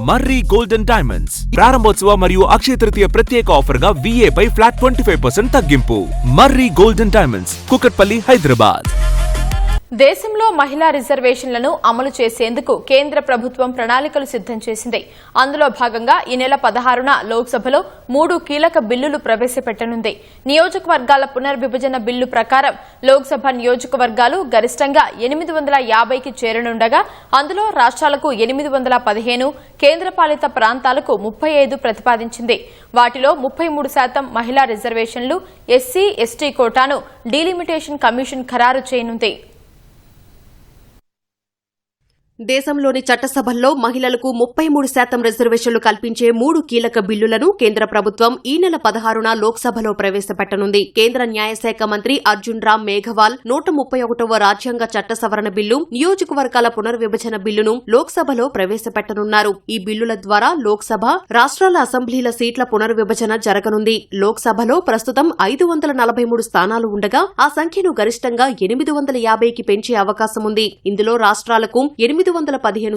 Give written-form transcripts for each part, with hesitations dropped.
మర్రి golden diamonds ప్రారంభోత్సవ మరియు అక్షయ తృతీయ ప్రత్యేక ఆఫర్ గా VA పై ఫ్లాట్ 25% తగ్గింపు. మర్రి గోల్డెన్ డైమండ్స్, కుకట్పల్లి, హైదరాబాద్. దేశంలో మహిళా రిజర్వేషన్లను అమలు చేసేందుకు కేంద్ర ప్రభుత్వం ప్రణాళికలు సిద్దం చేసింది. అందులో భాగంగా ఈ నెల 16న లోక్సభలో 3 కీలక బిల్లులు ప్రవేశపెట్టనుంది. నియోజకవర్గాల పునర్విభజన బిల్లు ప్రకారం లోక్సభ నియోజకవర్గాలు గరిష్టంగా 850కి చేరనుండగా అందులో రాష్ట్రాలకు 815, కేంద్రపాలిత ప్రాంతాలకు 35 ప్రతిపాదించింది. వాటిలో 33% మహిళా రిజర్వేషన్లు, ఎస్సీ, ఎస్టీ కోటాను డీలిమిటేషన్ కమిషన్ ఖరారు చేయనుంది. దేశంలోని చట్టసభల్లో మహిళలకు 33% రిజర్వేషన్లు కల్పించే 3 కీలక బిల్లులను కేంద్ర ప్రభుత్వం ఈ నెల 16న లోక్సభలో ప్రవేశపెట్టనుంది. కేంద్ర న్యాయశాఖ మంత్రి అర్జున్ రామ్ మేఘవాల్ 131వ రాజ్యాంగ చట్ట సవరణ బిల్లు, నియోజకవర్గాల పునర్విభజన బిల్లును లోక్సభలో ప్రవేశపెట్టనున్నారు. ఈ బిల్లుల ద్వారా లోక్సభ, రాష్ట్రాల అసెంబ్లీల సీట్ల పునర్విభజన జరగనుంది. లోక్సభలో ప్రస్తుతం 543 స్థానాలు ఉండగా ఆ సంఖ్యను గరిష్టంగా 850కి పెంచే అవకాశముంది. ఇందులో రాష్ట్రాలకు 815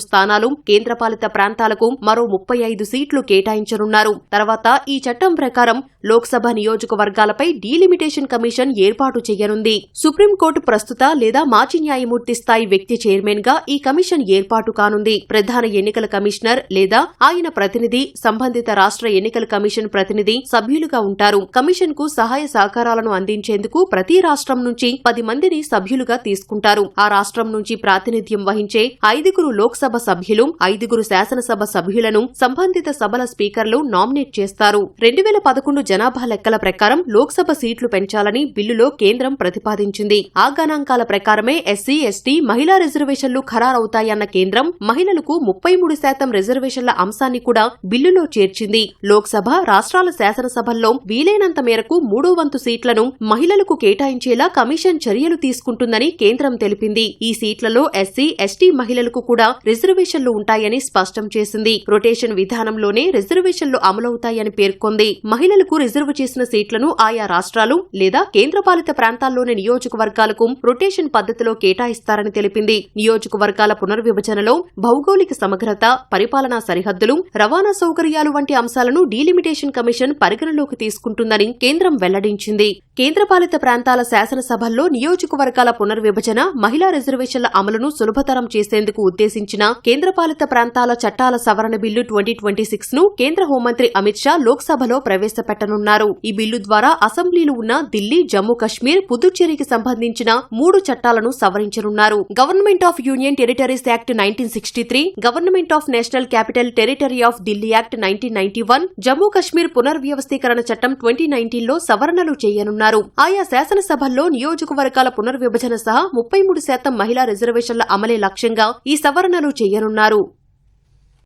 స్థానాలు, కేంద్రపాలిత ప్రాంతాలకు మరో 35 సీట్లు కేటాయించనున్నారు. తర్వాత ఈ చట్టం ప్రకారం లోక్సభ నియోజకవర్గాలపై డీలిమిటేషన్ కమిషన్ ఏర్పాటు చేయనుంది. సుప్రీంకోర్టు ప్రస్తుత లేదా మాజీ న్యాయమూర్తి స్థాయి వ్యక్తి చైర్మన్ గా ఈ కమిషన్ ఏర్పాటు కానుంది. ప్రధాన ఎన్నికల కమిషనర్ లేదా ఆయన ప్రతినిధి, సంబంధిత రాష్ట్ర ఎన్నికల కమిషన్ ప్రతినిధి సభ్యులుగా ఉంటారు. కమిషన్ కు సహాయ సహకారాలను అందించేందుకు ప్రతి రాష్ట్రం నుంచి 10 మందిని సభ్యులుగా తీసుకుంటారు. ఆ రాష్ట్రం నుంచి ప్రాతినిధ్యం వహించే 5 లోక్సభ సభ్యులు, 5 శాసనసభ సభ్యులను సంబంధిత సభల స్పీకర్లు నామినేట్ చేస్తారు. 2011 జనాభా లెక్కల ప్రకారం లోక్సభ సీట్లు పెంచాలని బిల్లులో కేంద్రం ప్రతిపాదించింది. ఆ గణాంకాల ప్రకారమే ఎస్సీ, ఎస్టీ, మహిళా రిజర్వేషన్లు ఖరారవుతాయన్న కేంద్రం మహిళలకు 33% రిజర్వేషన్ల అంశాన్ని కూడా బిల్లులో చేర్చింది. లోక్సభ, రాష్ట్రాల శాసనసభల్లో వీలైనంత మేరకు 3వ వంతు సీట్లను మహిళలకు కేటాయించేలా కమిషన్ చర్యలు తీసుకుంటుందని కేంద్రం తెలిపింది. ఈ సీట్లలో ఎస్సీ, ఎస్టీ మహిళలకు కూడా రిజర్వేషన్లు ఉంటాయని స్పష్టం చేసింది. రొటేషన్ విధానంలోనే రిజర్వేషన్లు అమలవుతాయని పేర్కొంది. మహిళలకు రిజర్వ్ చేసిన సీట్లను ఆయా రాష్ట్రాలు లేదా కేంద్రపాలిత ప్రాంతాల్లోని నియోజకవర్గాలకు రొటేషన్ పద్ధతిలో కేటాయిస్తారని తెలిపింది. నియోజకవర్గాల పునర్విభజనలో భౌగోళిక సమగ్రత, పరిపాలనా సరిహద్దులు, రవాణా సౌకర్యాలు వంటి అంశాలను డీలిమిటేషన్ కమిషన్ పరిగణలోకి తీసుకుంటుందని కేంద్రం వెల్లడించింది. కేంద్రపాలిత ప్రాంతాల శాసనసభల్లో నియోజకవర్గాల పునర్విభజన, మహిళా రిజర్వేషన్ల అమలును సులభతరం చేసేందుకు ఉద్దేశించిన కేంద్రపాలిత ప్రాంతాల చట్టాల సవరణ బిల్లు 2026 ను కేంద్ర హోంమంత్రి అమిత్ షా లోక్సభలో ప్రవేశపెట్టనున్నారు. ఈ బిల్లు ద్వారా అసెంబ్లీలు ఉన్న ఢిల్లీ, జమ్మూ కశ్మీర్, పుదుచ్చేరికి సంబంధించిన 3 చట్టాలను సవరించనున్నారు. Government of union territories act 1963, government of national capital territory of Delhi act 1991, Jammu Kashmir పునర్వ్యవస్థీకరణ చట్టం 2019లో సవరణలు చేయనున్నారు. ఆయా శాసనసభల్లో నియోజకవర్గాల పునర్విభజన సహా 33% మహిళా రిజర్వేషన్ల అమలే లక్ష్యంగా ఈ సవరణలు చేయనున్నారు.